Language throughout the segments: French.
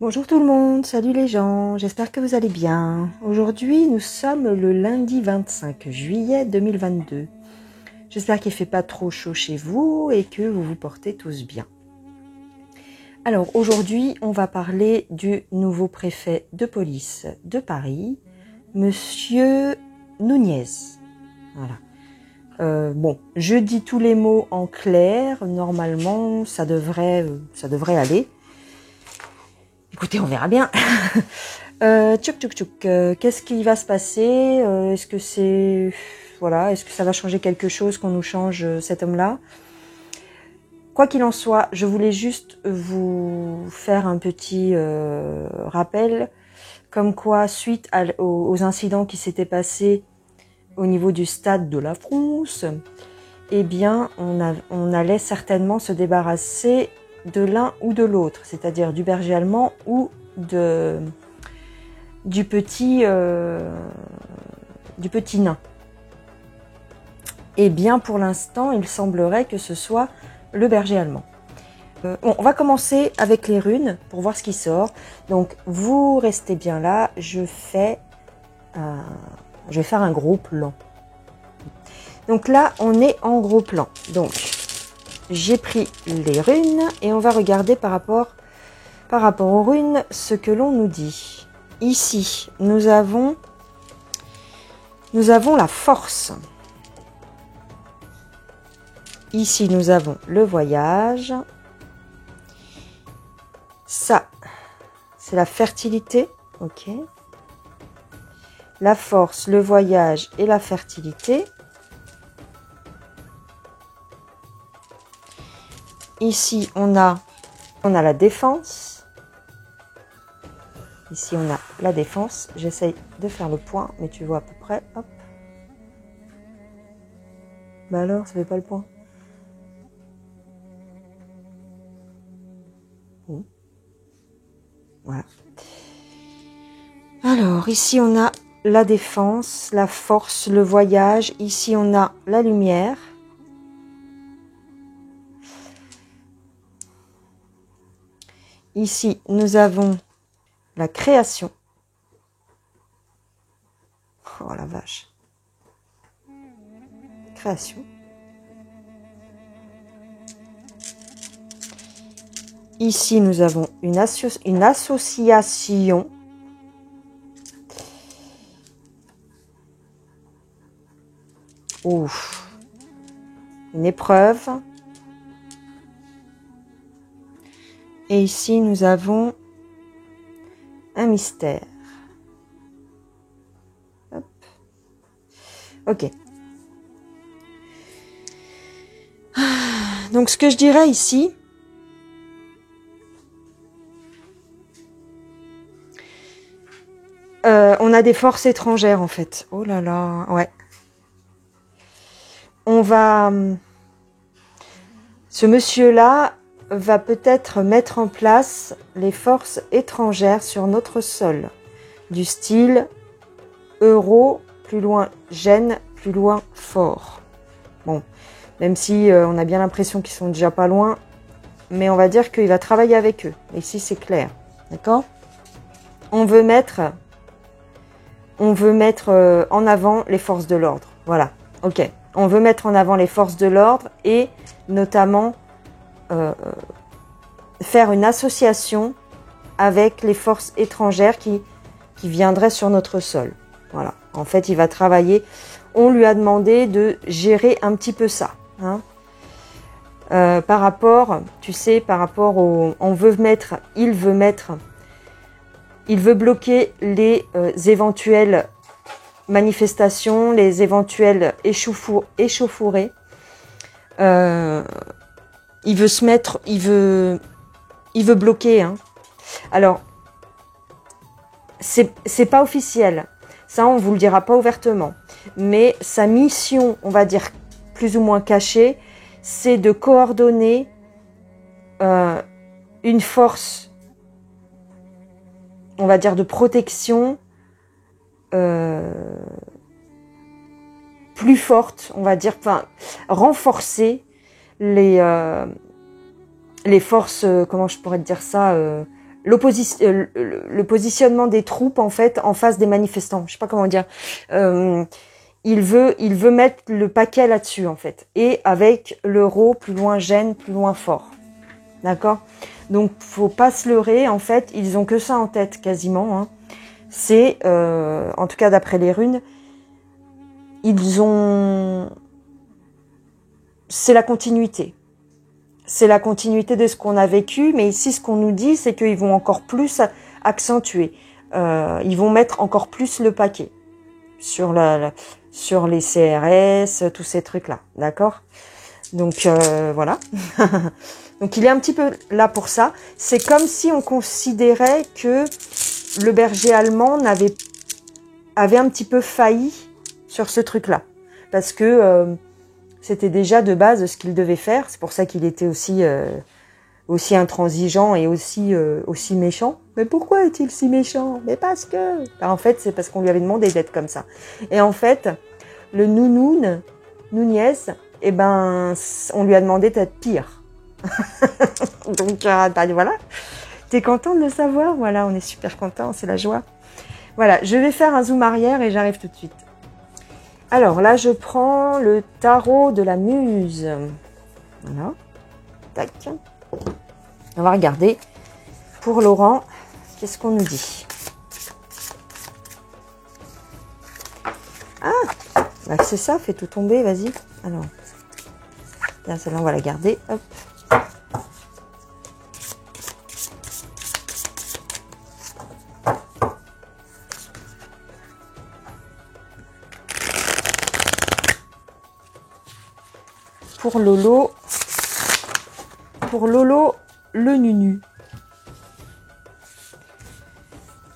Bonjour tout le monde, salut les gens, j'espère que vous allez bien. Aujourd'hui, nous sommes le lundi 25 juillet 2022. J'espère qu'il ne fait pas trop chaud chez vous et que vous vous portez tous bien. Alors aujourd'hui, on va parler du nouveau préfet de police de Paris, Monsieur Nunez. Voilà. Bon, je dis tous les mots en clair, normalement ça devrait aller. Écoutez, on verra bien. Tchouk tchouk tchouk. Qu'est-ce qui va se passer? Est-ce que est-ce que ça va changer quelque chose qu'on nous change cet homme-là? Quoi qu'il en soit, je voulais juste vous faire un petit rappel, comme quoi suite aux incidents qui s'étaient passés au niveau du stade de la France, eh bien, on allait certainement se débarrasser de l'un ou de l'autre, c'est-à-dire du berger allemand ou du petit nain. Et bien pour l'instant, il semblerait que ce soit le berger allemand. On va commencer avec les runes pour voir ce qui sort. Donc vous restez bien là, je vais faire un gros plan. Donc là, on est en gros plan. Donc j'ai pris les runes et on va regarder par rapport aux runes ce que l'on nous dit. Ici, nous avons la force. Ici, nous avons le voyage. Ça, c'est la fertilité. Ok. La force, le voyage et la fertilité. Ici, on a la défense. Ici, on a la défense. J'essaye de faire le point, mais tu vois à peu près. Hop. Bah alors, ça fait pas le point. Voilà. Alors, ici, on a la défense, la force, le voyage. Ici, on a la lumière. Ici, nous avons la création. Oh la vache. Création. Ici, nous avons une association. Ouf. Une épreuve. Et ici, nous avons un mystère. Hop. Ok. Donc, ce que je dirais ici, on a des forces étrangères, en fait. Oh là là, ouais. Ce monsieur-là va peut-être mettre en place les forces étrangères sur notre sol. Du style euro, plus loin gêne, plus loin fort. Bon, même si on a bien l'impression qu'ils sont déjà pas loin, mais on va dire qu'il va travailler avec eux. Ici, c'est clair. D'accord ? On veut mettre en avant les forces de l'ordre. Voilà, ok. On veut mettre en avant les forces de l'ordre et notamment faire une association avec les forces étrangères qui viendraient sur notre sol. Voilà. En fait, il va travailler. On lui a demandé de gérer un petit peu ça. Hein. Par rapport, tu sais, il veut bloquer les éventuelles manifestations, les éventuelles échauffourées. Il veut bloquer. Hein. Alors, c'est pas officiel. Ça, on vous le dira pas ouvertement. Mais sa mission, on va dire plus ou moins cachée, c'est de coordonner une force, on va dire de protection plus forte, on va dire, enfin renforcer les forces, comment je pourrais te dire ça, le positionnement des troupes en fait en face des manifestants. Je sais pas comment dire. Il veut mettre le paquet là-dessus en fait, et avec l'euro plus loin gêne, plus loin fort. D'accord? Donc faut pas se leurrer. En fait, ils ont que ça en tête quasiment. Hein. C'est, en tout cas d'après les runes, c'est la continuité. C'est la continuité de ce qu'on a vécu, mais ici, ce qu'on nous dit, c'est qu'ils vont encore plus accentuer. Ils vont mettre encore plus le paquet sur les CRS, tous ces trucs-là, d'accord? Donc, voilà. Donc, il est un petit peu là pour ça. C'est comme si on considérait que le berger allemand avait un petit peu failli sur ce truc-là. Parce que c'était déjà de base ce qu'il devait faire. C'est pour ça qu'il était aussi intransigeant et aussi méchant. Mais pourquoi est-il si méchant? Mais parce que... Ben, en fait, c'est parce qu'on lui avait demandé d'être comme ça. Et en fait, le Nunez, eh ben, on lui a demandé d'être pire. Donc, ben, voilà. T'es content de le savoir? Voilà, on est super content, c'est la joie. Voilà, je vais faire un zoom arrière et j'arrive tout de suite. Alors là, je prends le tarot de la muse. Voilà. Tac. On va regarder. Pour Laurent, qu'est-ce qu'on nous dit? Ah, bah c'est ça, fais tout tomber, vas-y. Alors, bien, celle-là, on va la garder. Hop. Pour Lolo, le Nunu.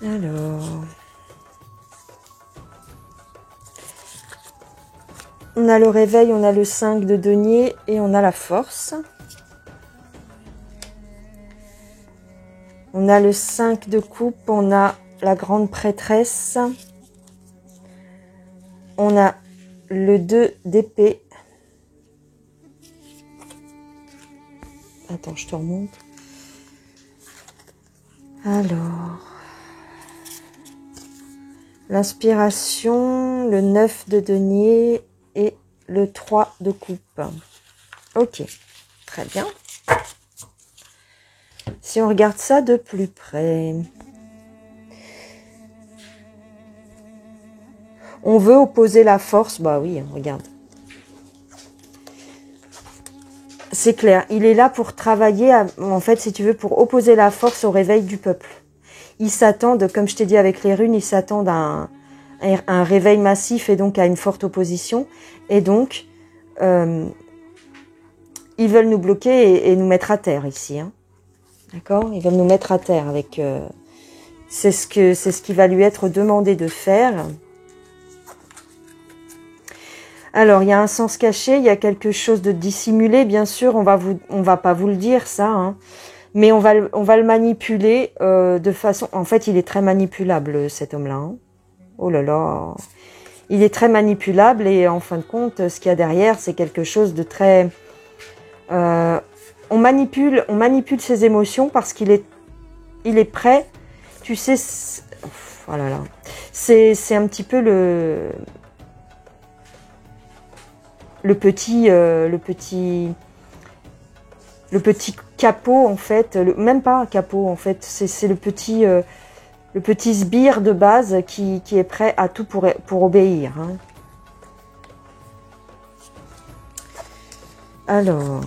Alors, on a le réveil, on a le 5 de denier et on a la force. On a le 5 de coupe, on a la grande prêtresse. On a le 2 d'épée. Attends, je te remonte. Alors, l'inspiration, le 9 de denier et le 3 de coupe. Ok, très bien. Si on regarde ça de plus près, on veut opposer la force. Bah oui, regarde. C'est clair, il est là pour travailler, en fait, si tu veux, pour opposer la force au réveil du peuple. Ils s'attendent, comme je t'ai dit avec les runes, ils s'attendent à un réveil massif et donc à une forte opposition. Et donc, ils veulent nous bloquer et nous mettre à terre ici. Hein. D'accord? Ils veulent nous mettre à terre avec... c'est ce qui va lui être demandé de faire. Alors, il y a un sens caché, il y a quelque chose de dissimulé, bien sûr, on va pas vous le dire, ça, hein, mais on va le manipuler de façon... En fait, il est très manipulable, cet homme-là. Hein. Oh là là, il est très manipulable et en fin de compte, ce qu'il y a derrière, c'est quelque chose de très... on manipule ses émotions parce qu'il est prêt, tu sais... Oh là là, c'est un petit peu le petit capot en fait, même pas un capot en fait, c'est le petit sbire de base qui est prêt à tout pour obéir. Hein. Alors,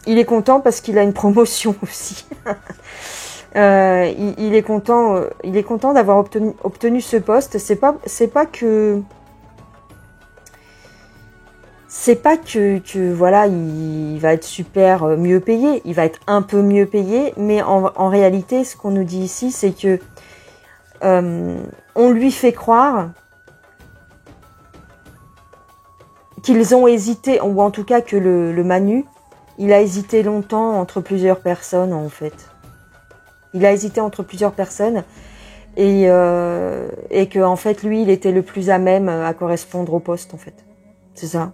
il est content parce qu'il a une promotion aussi. Il est content d'avoir obtenu ce poste. C'est pas que voilà, il va être super mieux payé, il va être un peu mieux payé, mais en réalité, ce qu'on nous dit ici, c'est que on lui fait croire qu'ils ont hésité, ou en tout cas que le Manu, il a hésité longtemps entre plusieurs personnes en fait. Il a hésité entre plusieurs personnes et que en fait lui, il était le plus à même à correspondre au poste en fait. C'est ça.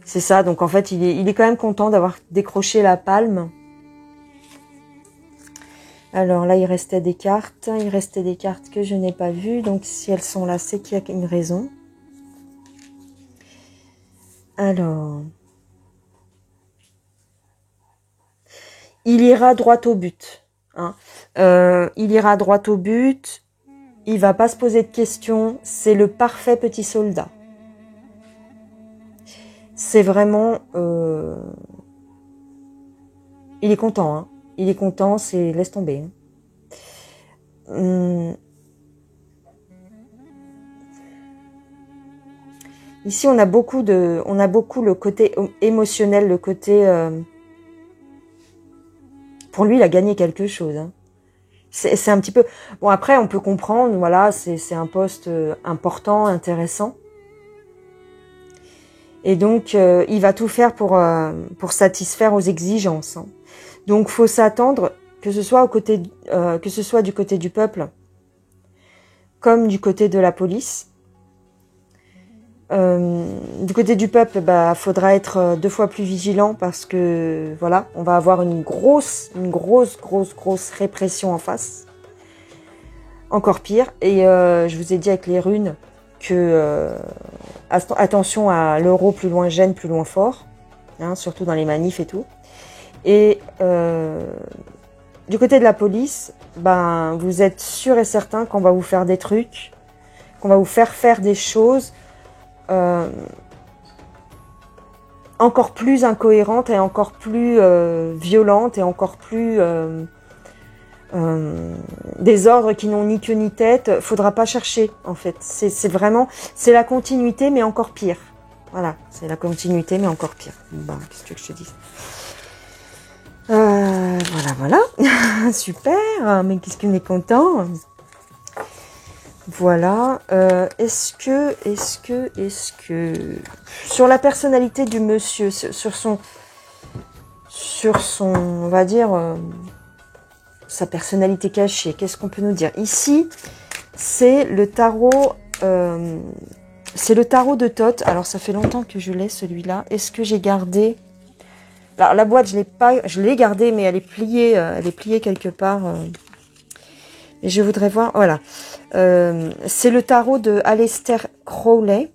C'est ça, donc en fait, il est quand même content d'avoir décroché la palme. Alors là, il restait des cartes. Il restait des cartes que je n'ai pas vues. Donc si elles sont là, c'est qu'il y a une raison. Alors... il ira droit au but. Hein. Il ira droit au but. Il va pas se poser de questions. C'est le parfait petit soldat. C'est vraiment... il est content. Hein. Il est content, c'est... laisse tomber. Hein. Ici, on a beaucoup le côté émotionnel, le côté... pour lui, il a gagné quelque chose. Hein. C'est un petit peu... Bon, après, on peut comprendre, voilà, c'est un poste important, intéressant. Et donc, il va tout faire pour satisfaire aux exigences. Hein. Donc, faut s'attendre, que ce soit du côté du peuple, comme du côté de la police. Du côté du peuple, faudra être 2 fois plus vigilant parce que voilà, on va avoir une grosse répression en face. Encore pire. Et je vous ai dit avec les runes que attention à l'euro, plus loin gêne, plus loin fort, hein, surtout dans les manifs et tout. Et du côté de la police, vous êtes sûr et certain qu'on va vous faire des trucs, qu'on va vous faire des choses encore plus incohérentes et encore plus violentes et encore plus des ordres qui n'ont ni queue ni tête. Faudra pas chercher en fait. C'est vraiment, c'est la continuité mais encore pire. Voilà, c'est la continuité mais encore pire. Qu'est-ce que tu veux que je te dise? Voilà. Super, mais qu'est-ce qu'on est content. Voilà. Est-ce que sur la personnalité du monsieur, sur son, on va dire, sa personnalité cachée, qu'est-ce qu'on peut nous dire? Ici, c'est le tarot, de Thoth. Alors, ça fait longtemps que je l'ai, celui-là. Est-ce que j'ai gardé? Alors, la boîte, je l'ai gardée, mais elle est pliée quelque part. Et je voudrais voir, voilà. C'est le tarot de Aleister Crowley.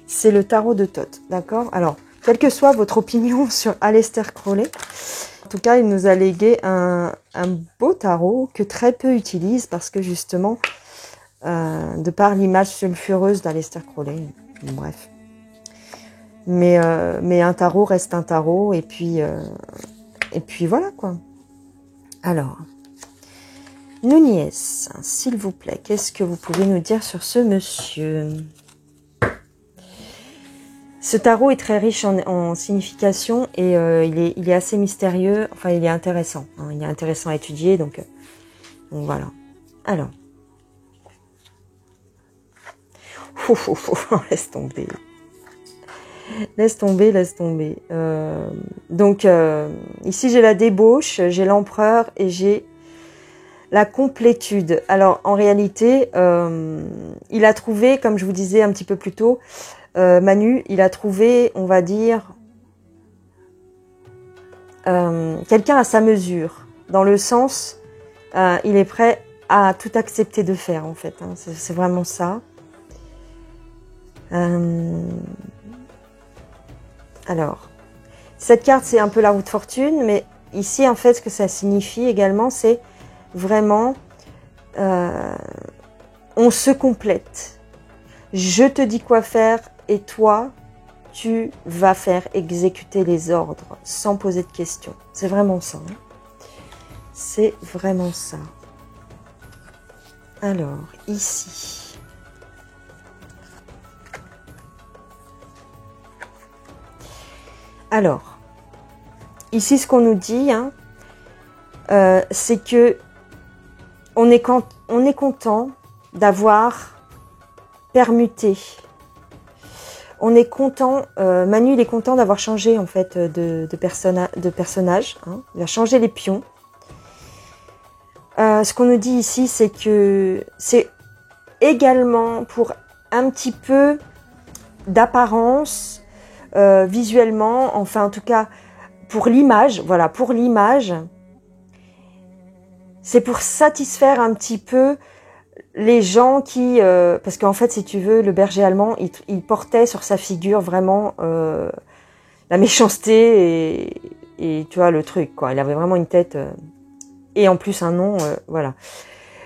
C'est le tarot de Thoth, d'accord? Alors, quelle que soit votre opinion sur Aleister Crowley, en tout cas, il nous a légué un beau tarot que très peu utilisent parce que justement, de par l'image sulfureuse d'Aleister Crowley, bref. Mais un tarot reste un tarot et puis voilà quoi. Alors, Nunez, s'il vous plaît, qu'est-ce que vous pouvez nous dire sur ce monsieur? Ce tarot est très riche en signification et il est assez mystérieux, enfin il est intéressant. Hein, il est intéressant à étudier, donc voilà. Alors. Laisse tomber. Laisse tomber. Donc, ici, j'ai la débauche, j'ai l'empereur et j'ai la complétude. Alors, en réalité, il a trouvé, comme je vous disais un petit peu plus tôt, Manu, il a trouvé, on va dire, quelqu'un à sa mesure, dans le sens, il est prêt à tout accepter de faire, en fait. Hein, c'est vraiment ça. Alors, cette carte, c'est un peu la roue de fortune, mais ici, en fait, ce que ça signifie également, c'est vraiment, on se complète. Je te dis quoi faire et toi, tu vas faire exécuter les ordres sans poser de questions. C'est vraiment ça. Hein. C'est vraiment ça. Alors, ici... Alors, ici, ce qu'on nous dit, hein, c'est que on est content d'avoir permuté. On est content, Manu, il est content d'avoir changé en fait de personnage. Hein, il a changé les pions. Ce qu'on nous dit ici, c'est que c'est également pour un petit peu d'apparence. Visuellement, enfin en tout cas pour l'image, voilà, pour l'image, c'est pour satisfaire un petit peu les gens qui... parce qu'en fait, si tu veux, le berger allemand, il portait sur sa figure vraiment la méchanceté et tu vois, le truc, quoi. Il avait vraiment une tête... et en plus un nom, voilà.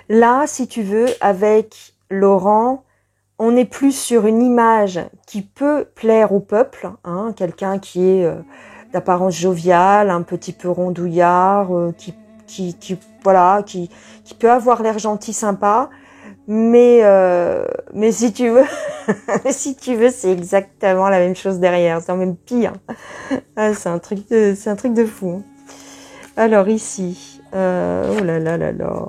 Là, si tu veux, avec Laurent, on est plus sur une image qui peut plaire au peuple, hein, quelqu'un qui est d'apparence joviale, un petit peu rondouillard, voilà, qui peut avoir l'air gentil, sympa, mais si tu veux, si tu veux, c'est exactement la même chose derrière, c'est même pire. Ah, c'est un truc de fou. Alors ici, oh là là là là.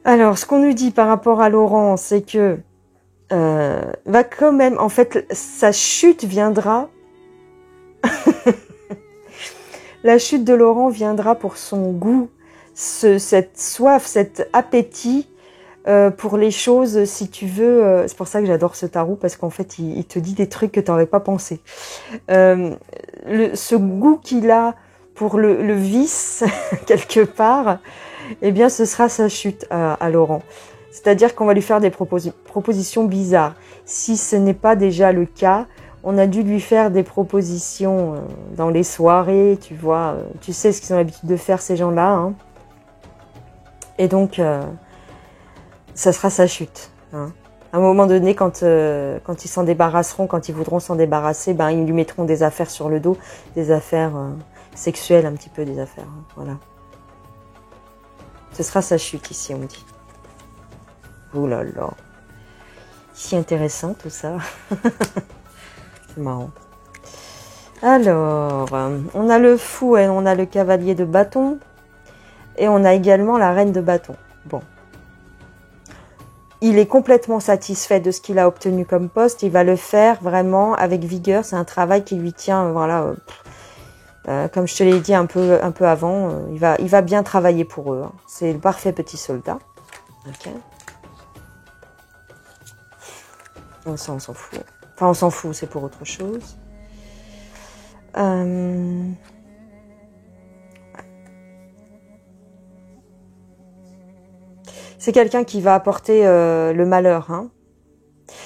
Alors, ce qu'on nous dit par rapport à Laurent, c'est que va quand même, en fait, sa chute viendra. La chute de Laurent viendra pour son goût, cette soif, cet appétit pour les choses, si tu veux. C'est pour ça que j'adore ce tarot, parce qu'en fait, il te dit des trucs que tu n'avais pas pensé. Ce goût qu'il a pour le vice, quelque part, eh bien, ce sera sa chute à Laurent. C'est-à-dire qu'on va lui faire des propositions bizarres. Si ce n'est pas déjà le cas, on a dû lui faire des propositions dans les soirées, tu vois. Tu sais ce qu'ils ont l'habitude de faire, ces gens-là. Hein. Et donc, ça sera sa chute. Hein. À un moment donné, quand ils s'en débarrasseront, quand ils voudront s'en débarrasser, ben, ils lui mettront des affaires sur le dos, des affaires sexuelles, un petit peu des affaires. Hein. Voilà. Ce sera sa chute ici, on me dit. Ouh là là. Si intéressant tout ça. C'est marrant. Alors, on a le fou et on a le cavalier de bâton. Et on a également la reine de bâton. Bon. Il est complètement satisfait de ce qu'il a obtenu comme poste. Il va le faire vraiment avec vigueur. C'est un travail qui lui tient, voilà... comme je te l'ai dit un peu avant, il va bien travailler pour eux. Hein. C'est le parfait petit soldat. Ok. Ça, on s'en fout. Enfin, on s'en fout, c'est pour autre chose. C'est quelqu'un qui va apporter le malheur. Hein.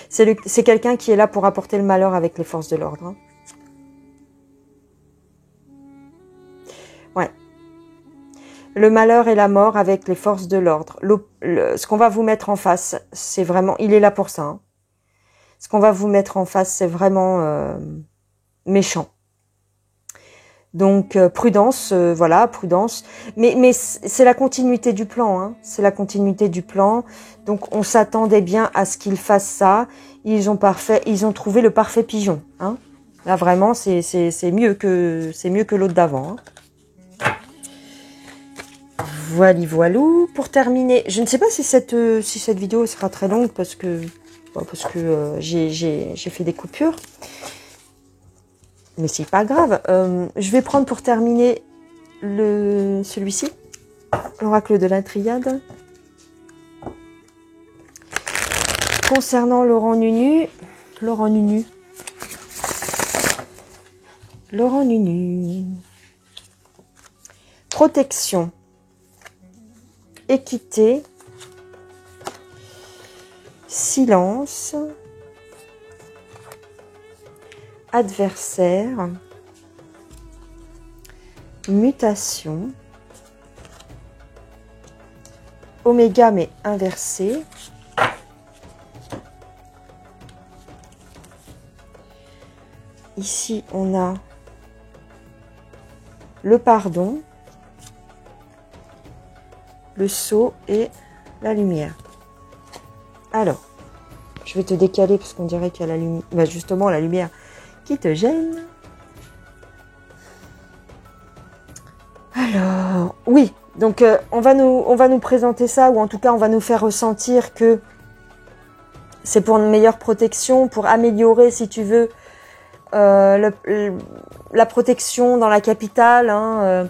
C'est quelqu'un qui est là pour apporter le malheur avec les forces de l'ordre. Hein. Ouais. Le malheur et la mort avec les forces de l'ordre. Ce qu'on va vous mettre en face, c'est vraiment... Il est là pour ça. Hein. Ce qu'on va vous mettre en face, c'est vraiment méchant. Donc, prudence, voilà, prudence. Mais c'est la continuité du plan. Hein. C'est la continuité du plan. Donc, on s'attendait bien à ce qu'ils fassent ça. Ils ont trouvé le parfait pigeon. Hein. Là, vraiment, c'est mieux que l'autre d'avant. Hein. Voilou. Pour terminer, je ne sais pas si cette vidéo sera très longue parce que j'ai fait des coupures. Mais c'est pas grave. Je vais prendre pour terminer celui-ci, l'oracle de la triade. Concernant Laurent Nunu. Protection. Équité. Silence. Adversaire. Mutation. Oméga mais inversé. Ici, on a le pardon, le sceau et la lumière. Alors, je vais te décaler parce qu'on dirait qu'il y a la lumière. Bah justement, la lumière qui te gêne. Alors, oui. Donc, on va nous présenter ça, ou en tout cas, on va nous faire ressentir que c'est pour une meilleure protection, pour améliorer, si tu veux, la protection dans la capitale. Hein,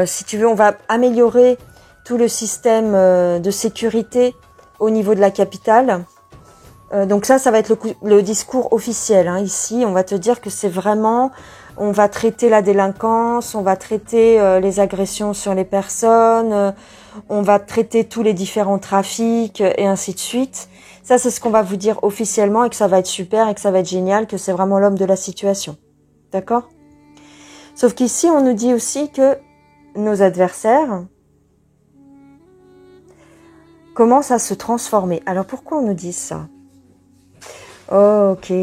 si tu veux, on va améliorer tout le système de sécurité au niveau de la capitale. Donc ça va être le discours officiel. Hein. Ici, on va te dire que c'est vraiment on va traiter la délinquance, on va traiter les agressions sur les personnes, on va traiter tous les différents trafics et ainsi de suite. Ça, c'est ce qu'on va vous dire officiellement et que ça va être super et que ça va être génial, que c'est vraiment l'homme de la situation. D'accord? Sauf qu'ici, on nous dit aussi que nos adversaires commencent à se transformer. Alors, pourquoi on nous dit ça? Ok.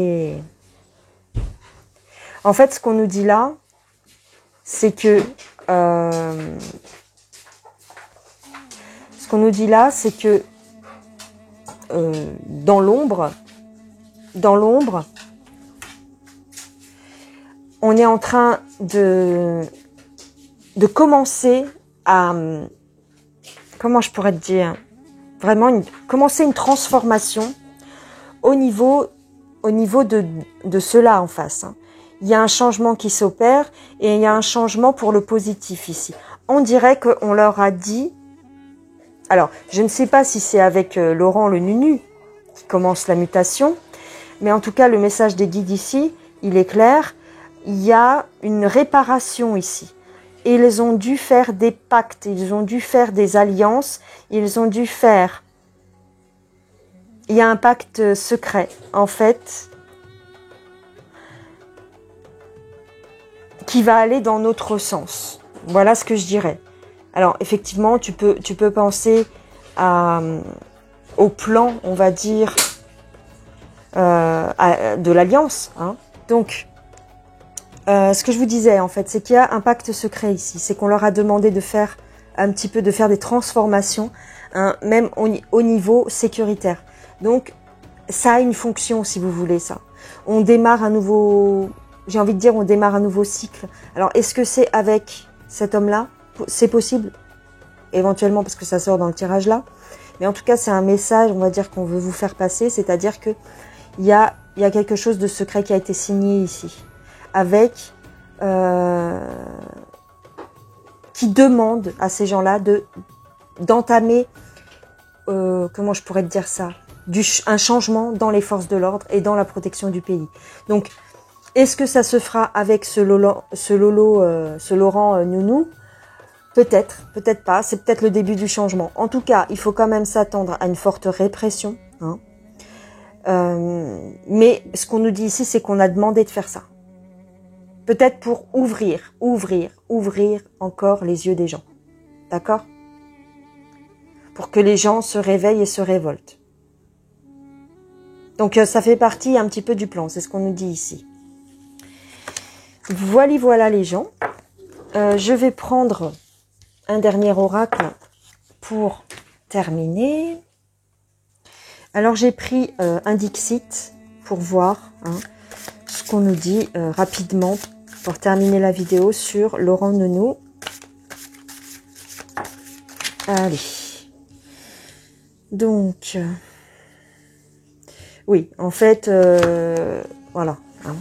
En fait, ce qu'on nous dit là, c'est que dans l'ombre, on est en train de commencer à, comment je pourrais te dire, vraiment commencer une transformation au niveau de ceux-là en face. Hein. Il y a un changement qui s'opère et il y a un changement pour le positif ici. On dirait qu'on leur a dit... Alors, je ne sais pas si c'est avec Laurent le Nunu qui commence la mutation, mais en tout cas, le message des guides ici, il est clair. Il y a une réparation ici. Et ils ont dû faire des pactes, ils ont dû faire des alliances, ils ont dû faire... Il y a un pacte secret, en fait, qui va aller dans notre sens. Voilà ce que je dirais. Alors, effectivement, tu peux penser au plan, on va dire, de l'alliance. Hein. Donc, ce que je vous disais, en fait, c'est qu'il y a un pacte secret ici. C'est qu'on leur a demandé de faire des transformations, hein, même au niveau sécuritaire. Donc, ça a une fonction, si vous voulez, ça. On démarre un nouveau... J'ai envie de dire, on démarre un nouveau cycle. Alors, est-ce que c'est avec cet homme-là? C'est possible, éventuellement, parce que ça sort dans le tirage là. Mais en tout cas, c'est un message, on va dire, qu'on veut vous faire passer. C'est-à-dire que il y a quelque chose de secret qui a été signé ici. Avec... qui demande à ces gens-là d'entamer... comment je pourrais te dire ça? Un changement dans les forces de l'ordre et dans la protection du pays. Donc, est-ce que ça se fera avec ce Laurent Nounou? Peut-être, peut-être pas. C'est peut-être le début du changement. En tout cas, il faut quand même s'attendre à une forte répression. Hein. Mais ce qu'on nous dit ici, c'est qu'on a demandé de faire ça. Peut-être pour ouvrir encore les yeux des gens. D'accord? Pour que les gens se réveillent et se révoltent. Donc ça fait partie un petit peu du plan, c'est ce qu'on nous dit ici. Voilà les gens. Je vais prendre un dernier oracle pour terminer. Alors j'ai pris un Dixit pour voir ce qu'on nous dit rapidement pour terminer la vidéo sur Laurent Nounou. Allez. Donc... oui, en fait, voilà. Hein.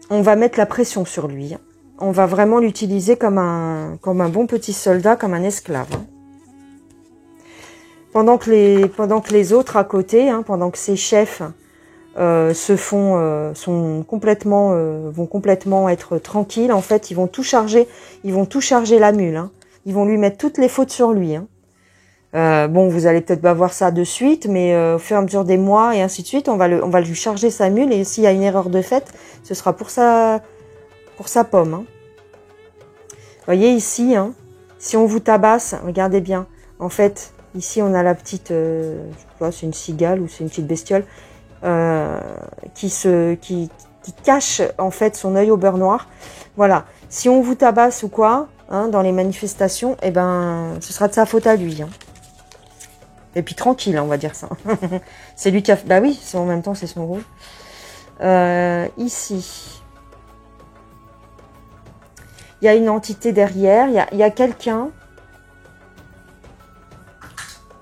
On va mettre la pression sur lui. Hein. On va vraiment l'utiliser comme un bon petit soldat, comme un esclave. Hein. Pendant que les autres à côté, hein, pendant que ces chefs vont complètement être tranquilles, en fait, ils vont tout charger la mule. Hein. Ils vont lui mettre toutes les fautes sur lui. Hein. Bon, vous allez peut-être pas voir ça de suite, mais au fur et à mesure des mois et ainsi de suite, on va lui charger sa mule et s'il y a une erreur de fait, ce sera pour sa pomme. Hein. Voyez ici, hein, si on vous tabasse, regardez bien. En fait, ici on a la petite, je sais pas, c'est une cigale ou c'est une petite bestiole qui cache en fait son œil au beurre noir. Voilà. Si on vous tabasse ou quoi, hein, dans les manifestations, eh ben, ce sera de sa faute à lui. Hein. Et puis tranquille, on va dire ça. C'est lui qui a... Bah oui, en même temps, c'est son rôle. Ici. Il y a une entité derrière. Il y a quelqu'un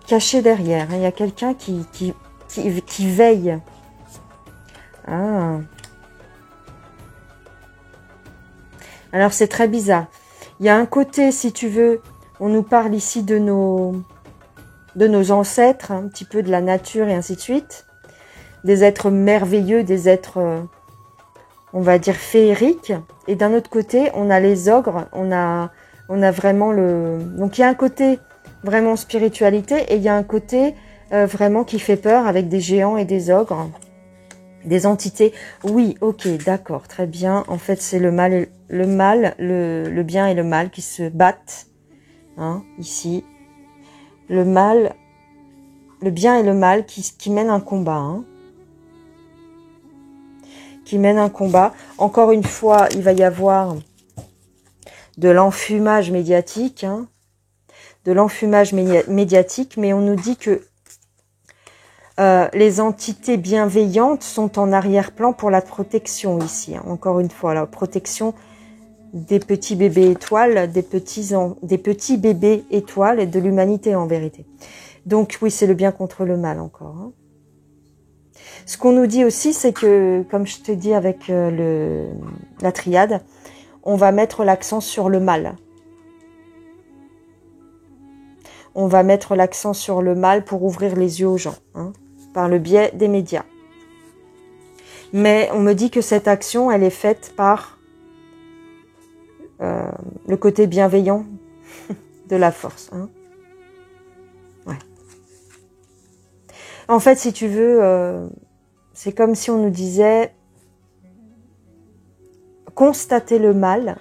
caché derrière. Il y a quelqu'un qui veille. Ah. Alors, c'est très bizarre. Il y a un côté, si tu veux, on nous parle ici de nos ancêtres, un petit peu de la nature et ainsi de suite. des êtres merveilleux, des êtres, on va dire, féeriques. Et d'un autre côté, on a les ogres, on a vraiment le... Donc il y a un côté vraiment spiritualité et il y a un côté vraiment qui fait peur avec des géants et des ogres, des entités. Oui, ok, d'accord, très bien. En fait, c'est le bien et le mal qui se battent, hein, ici. Le bien et le mal qui mènent un combat, hein. Qui mènent un combat. Encore une fois, il va y avoir de l'enfumage médiatique, hein, médiatique, mais on nous dit que les entités bienveillantes sont en arrière-plan pour la protection ici, hein. Encore une fois, la protection des petits bébés étoiles, des petits bébés étoiles et de l'humanité en vérité. Donc oui, c'est le bien contre le mal encore, hein. Ce qu'on nous dit aussi, c'est que, comme je te dis avec la triade, on va mettre l'accent sur le mal. On va mettre l'accent sur le mal pour ouvrir les yeux aux gens, hein, par le biais des médias. Mais on me dit que cette action, elle est faite par le côté bienveillant de la force, hein. Ouais. En fait, si tu veux, c'est comme si on nous disait constater le mal.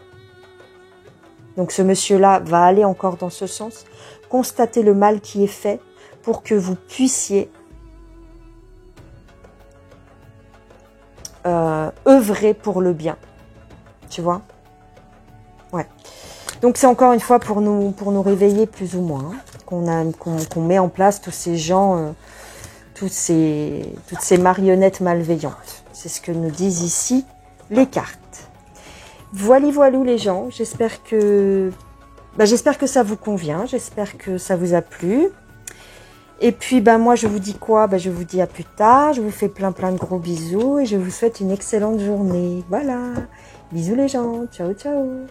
Donc ce monsieur-là va aller encore dans ce sens. Constater le mal qui est fait pour que vous puissiez œuvrer pour le bien. Tu vois? Ouais. Donc c'est encore une fois pour nous réveiller plus ou moins, hein, qu'on met en place tous ces gens, toutes ces marionnettes malveillantes. C'est ce que nous disent ici les cartes. Voilou les gens, j'espère que ça vous convient, j'espère que ça vous a plu. Et puis moi je vous dis quoi? Je vous dis à plus tard, je vous fais plein de gros bisous et je vous souhaite une excellente journée. Voilà, bisous les gens, ciao ciao.